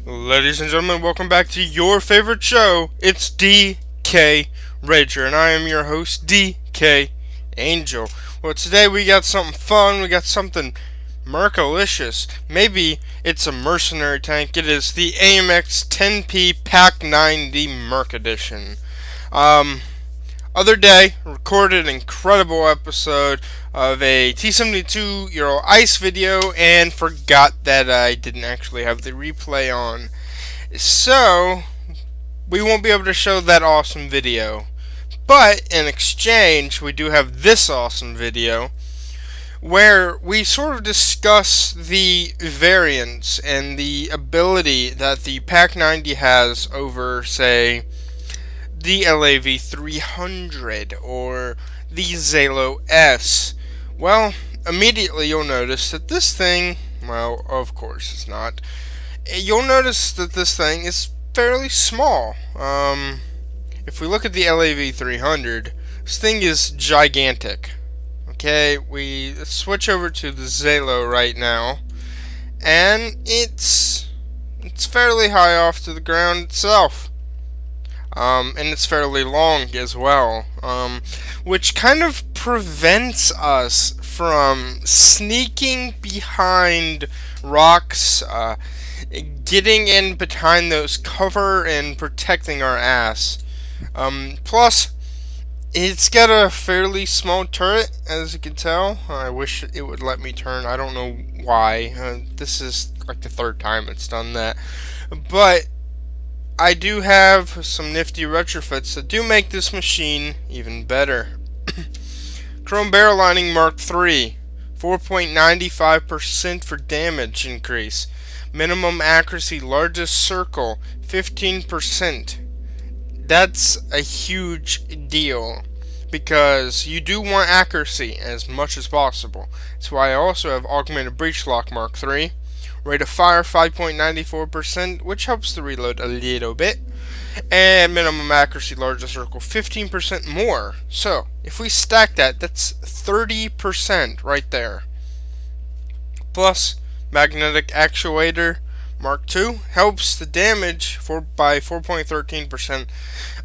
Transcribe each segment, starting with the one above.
Ladies and gentlemen, welcome back to your favorite show. It's DKRager, and I am your host, DKAngel. Well, today we got something fun, we got something mercalicious. Maybe it's a mercenary tank. It is the AMX-10P PAC 90 Merc Edition. Other day, recorded an incredible episode of a T-72 Euro Ice video and forgot that I didn't actually have the replay on. So, we won't be able to show that awesome video. But, in exchange, we do have this awesome video where we sort of discuss the variance and the ability that the PAC 90 has over, say, the LAV 300 or the Zalo S. Well, immediately you'll notice that this thing, well, of course it's not. You'll notice that this thing is fairly small. If we look at the LAV 300, this thing is gigantic. Okay, we switch over to the Zalo right now, and it's fairly high off to the ground itself. And it's fairly long as well, which kind of prevents us from sneaking behind rocks, getting in behind those cover and protecting our ass. Plus, it's got a fairly small turret, as you can tell. I wish it would let me turn. I don't know why. This is like the third time it's done that. But I do have some nifty retrofits that do make this machine even better. Chrome barrel lining Mark III, 4.95% for damage increase. Minimum accuracy largest circle, 15%. That's a huge deal because you do want accuracy as much as possible. That's why I also have augmented breech lock Mark III. Rate of fire 5.94%, which helps the reload a little bit. And minimum accuracy largest circle 15% more. So, if we stack that, that's 30% right there. Plus, magnetic actuator Mark II helps the damage by 4.13%.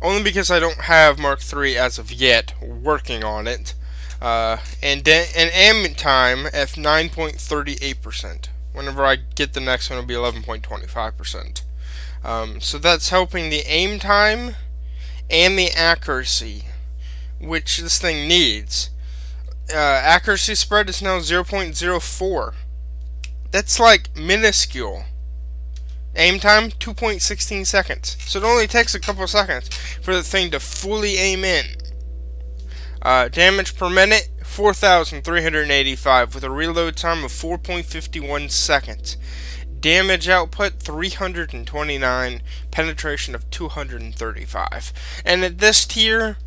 Only because I don't have Mark III as of yet, working on it. And aim time at 9.38%. Whenever I get the next one, it'll be 11.25%. So that's helping the aim time and the accuracy, which this thing needs. Accuracy spread is now 0.04. That's like minuscule. Aim time, 2.16 seconds. So it only takes a couple seconds for the thing to fully aim in. Damage per minute, 4,385 with a reload time of 4.51 seconds. Damage output 329, penetration of 235. And at this tier,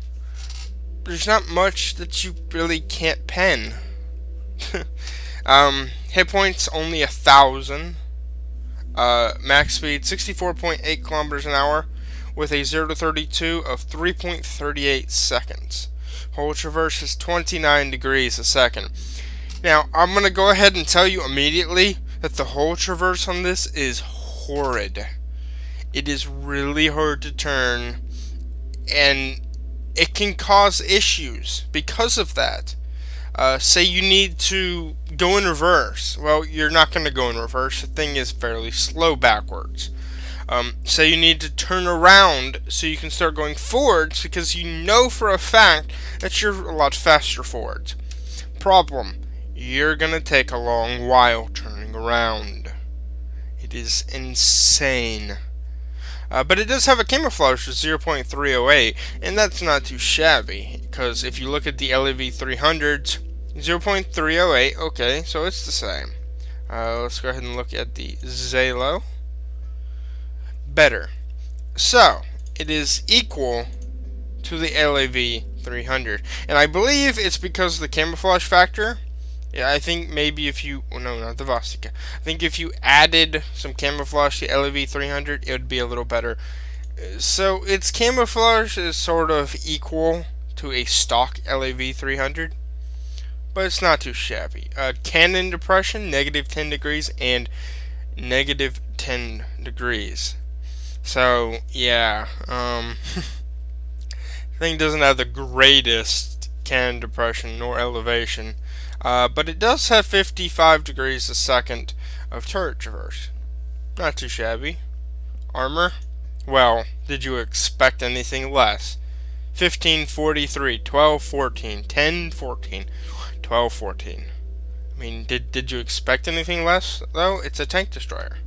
there's not much that you really can't pen. Hit points only 1,000. Max speed 64.8 kilometers an hour with a 0 to 32 of 3.38 seconds. Whole traverse is 29 degrees a second. Now, I'm going to go ahead and tell you immediately that the whole traverse on this is horrid. It is really hard to turn, and it can cause issues because of that. Say you need to go in reverse. Well, you're not going to go in reverse. The thing is fairly slow backwards. Say you need to turn around so you can start going forwards because you know for a fact that you're a lot faster forwards. Problem, you're going to take a long while turning around. It is insane. But it does have a camouflage of 0.308, and that's not too shabby, because if you look at the LAV 300s, 0.308, okay, so it's the same. Let's go ahead and look at the Zalo. Better. So, it is equal to the LAV 300, and I believe it's because of the camouflage factor. Yeah, I think maybe if you, oh no, not the Vostika. I think if you added some camouflage to LAV 300, it would be a little better. So its camouflage is sort of equal to a stock LAV 300, but it's not too shabby. Cannon depression, -10 degrees and -10 10 degrees. So, yeah, thing doesn't have the greatest cannon depression nor elevation, but it does have 55 degrees a second of turret traverse. Not too shabby. Armor? Well, did you expect anything less? 1543, 1214, 1014, 1214. I mean, did you expect anything less, though? It's a tank destroyer.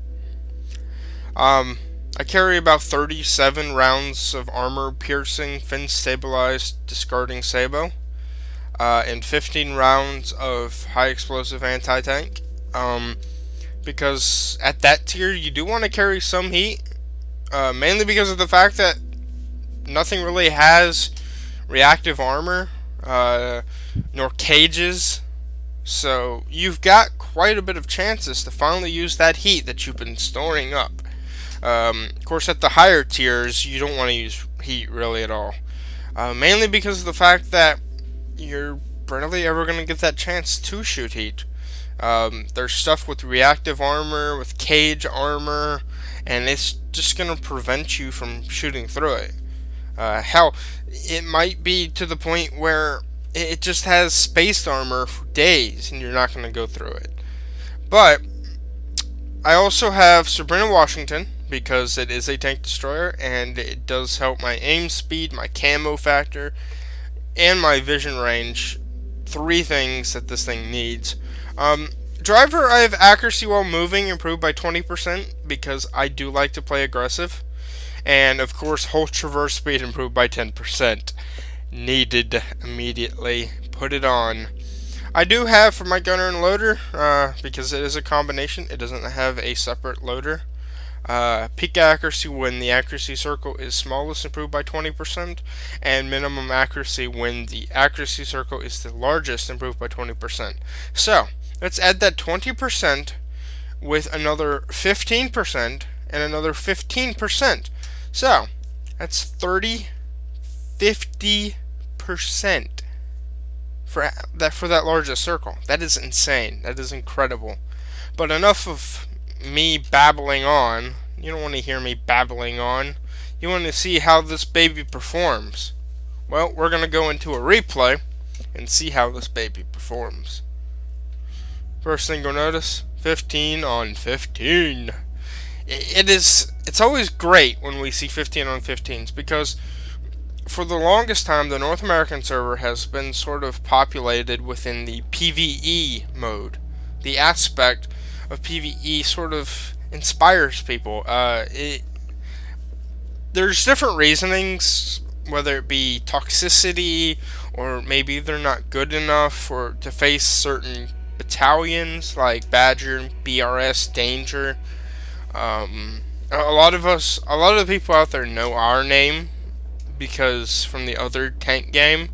I carry about 37 rounds of armor-piercing, fin-stabilized, discarding sabot, and 15 rounds of high-explosive anti-tank. Because at that tier, you do want to carry some heat, mainly because of the fact that nothing really has reactive armor, nor cages, so you've got quite a bit of chances to finally use that heat that you've been storing up. Of course, at the higher tiers, you don't want to use heat really at all. Mainly because of the fact that you're rarely ever going to get that chance to shoot heat. There's stuff with reactive armor, with cage armor, and it's just going to prevent you from shooting through it. Hell, it might be to the point where it just has spaced armor for days, and you're not going to go through it. But I also have Sabrina Washington, because it is a tank destroyer, and it does help my aim speed, my camo factor, and my vision range. 3 things that this thing needs. Driver, I have accuracy while moving improved by 20%, because I do like to play aggressive. And, of course, whole traverse speed improved by 10%. Needed immediately. Put it on. I do have for my gunner and loader, because it is a combination, it doesn't have a separate loader. Peak accuracy when the accuracy circle is smallest improved by 20%, and minimum accuracy when the accuracy circle is the largest improved by 20%. So, let's add that 20% with another 15% and another 15%. So, that's 50% for that largest circle. That is insane. That is incredible. But enough of me babbling on. You don't want to hear me babbling on. You want to see how this baby performs. Well, we're going to go into a replay and see how this baby performs. First thing you'll notice, 15 on 15. It's always great when we see 15 on 15s, because for the longest time the North American server has been sort of populated within the PvE mode. The aspect of PvE sort of inspires people. There's different reasonings, whether it be toxicity, or maybe they're not good enough to face certain battalions like Badger, BRS, Danger. A lot of the people out there know our name because from the other tank game.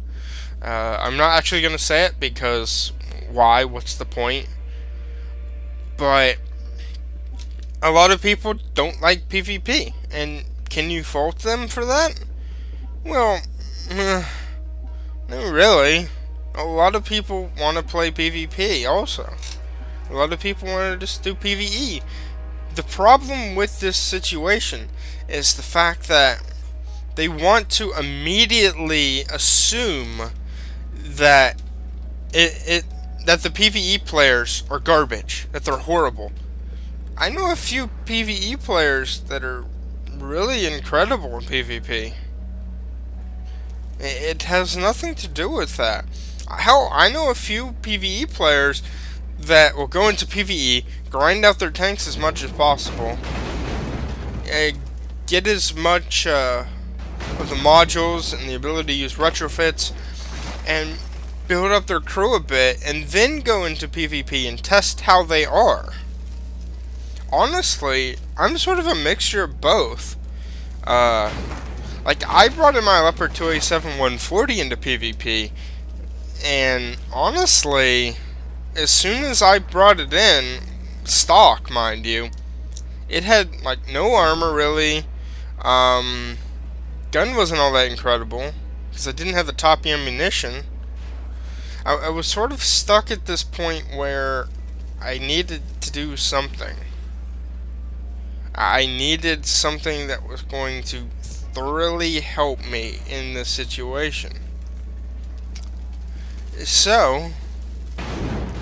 I'm not actually going to say it because why? What's the point? But a lot of people don't like PvP, and can you fault them for that? Well, not really. A lot of people want to play PvP also. A lot of people want to just do PvE. The problem with this situation is the fact that they want to immediately assume that that the PvE players are garbage, that they're horrible. I know a few PvE players that are really incredible in PvP. It has nothing to do with that. Hell, I know a few PvE players that will go into PvE, grind out their tanks as much as possible, get as much of the modules and the ability to use retrofits, and build up their crew a bit, and then go into PvP and test how they are. Honestly, I'm sort of a mixture of both. Like, I brought in my Leopard 2A7 140 into PvP, and honestly, as soon as I brought it in, stock, mind you, it had, like, no armor, really. Gun wasn't all that incredible, because I didn't have the top ammunition. I was sort of stuck at this point where I needed to do something. I needed something that was going to thoroughly help me in this situation. So,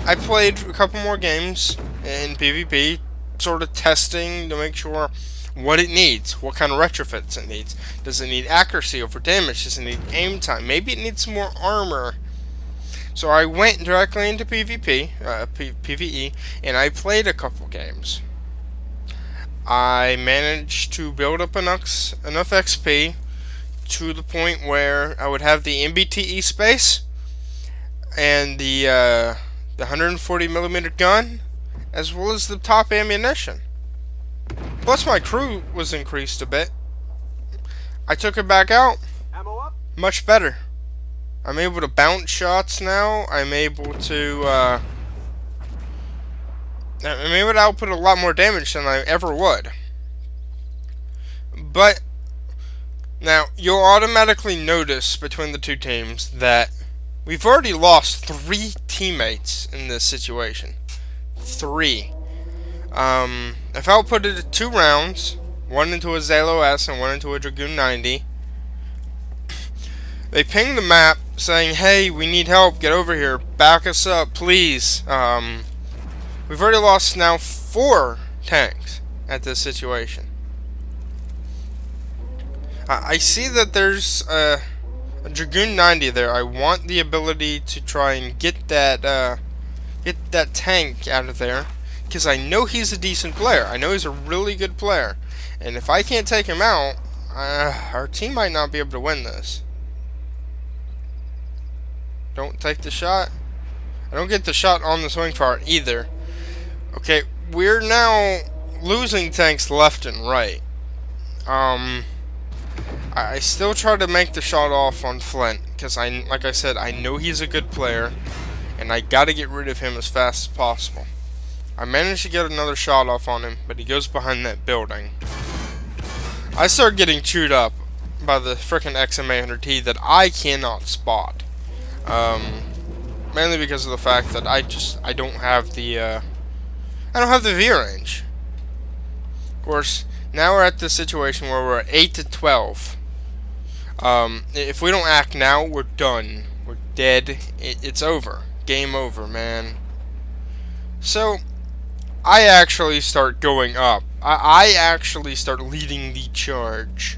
I played a couple more games in PvP, sort of testing to make sure what it needs, what kind of retrofits it needs. Does it need accuracy over damage? Does it need aim time? Maybe it needs some more armor. So I went directly into PvE, and I played a couple games. I managed to build up enough XP to the point where I would have the MBTE space and the 140mm gun, as well as the top ammunition. Plus my crew was increased a bit. I took it back out. Much better. I'm able to bounce shots now. I'm able to output a lot more damage than I ever would. But now you'll automatically notice between the two teams that we've already lost 3 teammates in this situation. 3. I've outputted 2 rounds, one into a Zalo S and one into a Dragoon 90. They pinged the map saying, "Hey, we need help. Get over here. Back us up, please." We've already lost now 4 tanks at this situation. I see that there's a Dragoon 90 there. I want the ability to try and get that tank out of there, because I know he's a decent player. I know he's a really good player, and if I can't take him out, our team might not be able to win this. Don't take the shot. I don't get the shot on the swing part either. Okay, we're now losing tanks left and right. I still try to make the shot off on Flint, because like I said, I know he's a good player, and I gotta get rid of him as fast as possible. I managed to get another shot off on him, but he goes behind that building. I start getting chewed up by the frickin' XM800T that I cannot spot. Mainly because of the fact that I don't have the V range. Of course, now we're at this situation where we're at 8 to 12. If we don't act now, we're done. We're dead. It's over. Game over, man. So, I actually start going up. I actually start leading the charge.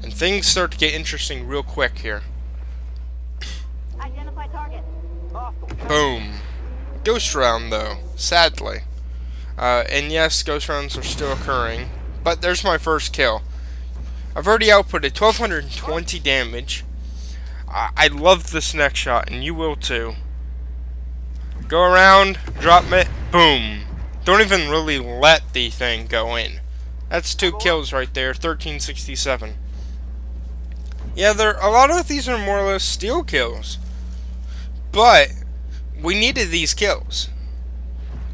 And things start to get interesting real quick here. Identify target. Boom. Ghost round, though, sadly. And yes, ghost rounds are still occurring, but there's my first kill. I've already outputted 1220 damage. I love this next shot, and you will too. Go around, drop it, boom. Don't even really let the thing go in. That's 2 kills right there, 1367. Yeah, a lot of these are more or less steal kills. But we needed these kills.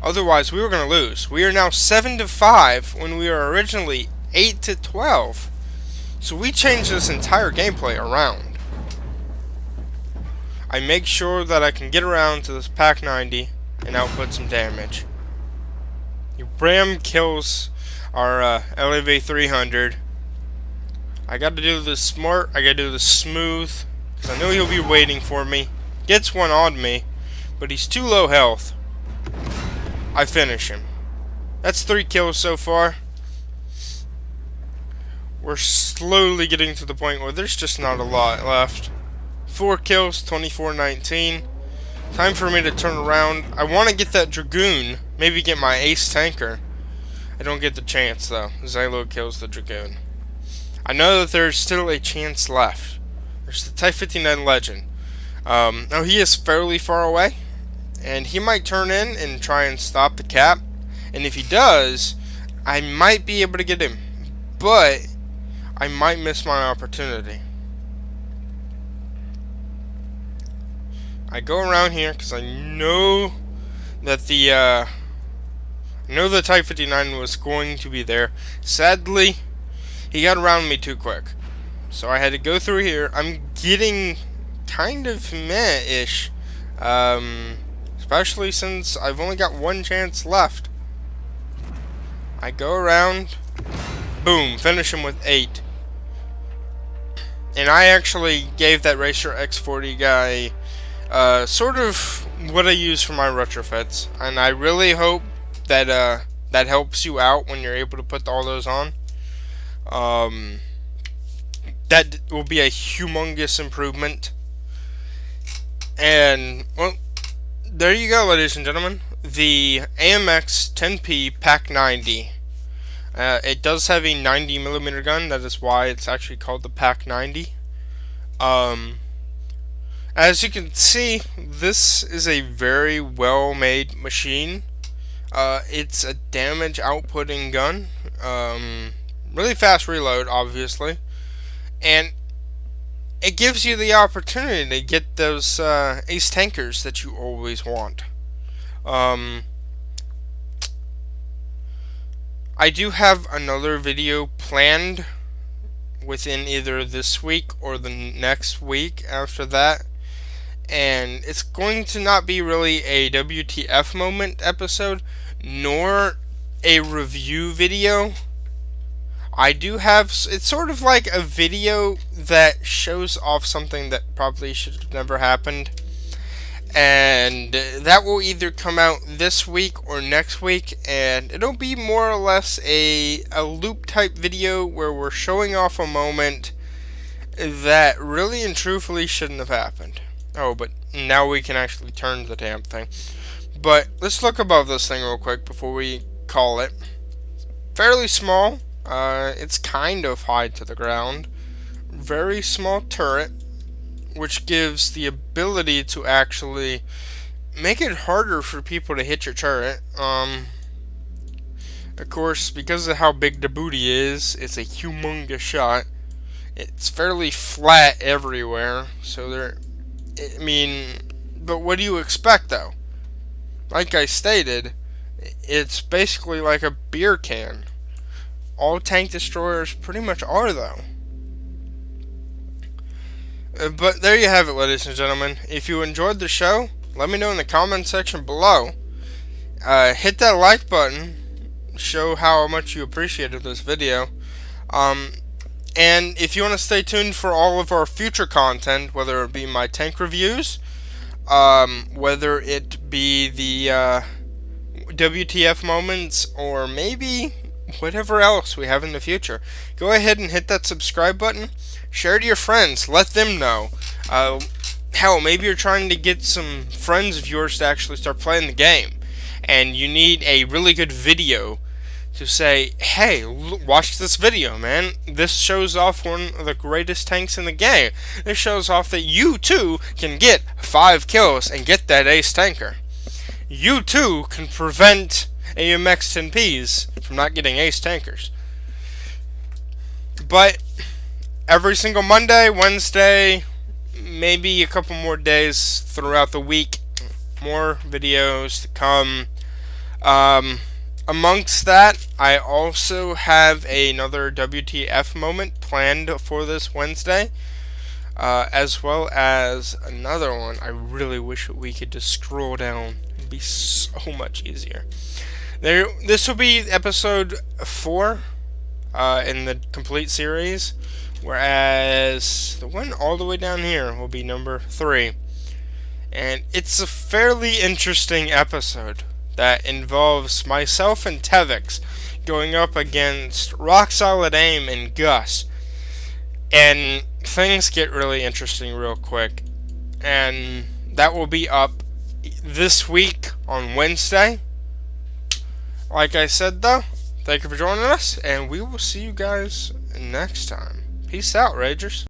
Otherwise, we were going to lose. We are now 7 to 5 when we were originally 8 to 12. So we changed this entire gameplay around. I make sure that I can get around to this PAC 90 and output some damage. Ram kills our LAV 300. I got to do this smart. I got to do this smooth, because I know he'll be waiting for me. Gets one on me, but he's too low health. I finish him. That's 3 kills so far. We're slowly getting to the point where there's just not a lot left. 4 kills, 24-19. Time for me to turn around. I want to get that Dragoon. Maybe get my ace tanker. I don't get the chance though. Zalo kills the Dragoon. I know that there's still a chance left. There's the Type 59 Legend. Now he is fairly far away, and he might turn in and try and stop the cap. And if he does, I might be able to get him, but I might miss my opportunity. I go around here because I know that the Type 59 was going to be there. Sadly, he got around me too quick, so I had to go through here. I'm getting kind of meh-ish, especially since I've only got 1 chance left. I go around, boom, finish him with 8. And I actually gave that Racer X40 guy sort of what I use for my retrofits, and I really hope that that helps you out when you're able to put all those on. That will be a humongous improvement. And well, there you go, ladies and gentlemen. The AMX-10P PAC 90. It does have a 90mm gun. That is why it's actually called the PAC 90. As you can see, this is a very well-made machine. It's a damage outputting gun. Really fast reload, obviously. And it gives you the opportunity to get those ace tankers that you always want. I do have another video planned within either this week or the next week after that. And it's going to not be really a WTF moment episode, nor a review video. I do have, it's sort of like a video that shows off something that probably should have never happened. And that will either come out this week or next week, and it'll be more or less a loop type video where we're showing off a moment that really and truthfully shouldn't have happened. Oh, but now we can actually turn the damn thing. But let's look above this thing real quick before we call it. Fairly small. It's kind of high to the ground. Very small turret, which gives the ability to actually make it harder for people to hit your turret. Of course, because of how big the booty is, it's a humongous shot. It's fairly flat everywhere, so but what do you expect though? Like I stated, it's basically like a beer can. All tank destroyers pretty much are though. But there you have it, ladies and gentlemen. If you enjoyed the show, let me know in the comment section below. Hit that like button. Show how much you appreciated this video. And if you want to stay tuned for all of our future content, whether it be my tank reviews, whether it be the WTF moments, or maybe whatever else we have in the future, go ahead and hit that subscribe button. Share to your friends. Let them know. Hell, maybe you're trying to get some friends of yours to actually start playing the game, and you need a really good video to say, hey, watch this video, man. This shows off one of the greatest tanks in the game. This shows off that you too can get 5 kills and get that ace tanker. You too can prevent AMX-10Ps from not getting ace tankers. But every single Monday, Wednesday, maybe a couple more days throughout the week, more videos to come. Amongst that, I also have another WTF moment planned for this Wednesday, as well as another one. I really wish we could just scroll down. It'd be so much easier. This will be episode 4 in the complete series, whereas the one all the way down here will be number 3. And it's a fairly interesting episode that involves myself and Tevix going up against Rock Solid Aim and Gus. And things get really interesting real quick. And that will be up this week on Wednesday. Like I said though, thank you for joining us, and we will see you guys next time. Peace out, Ragers.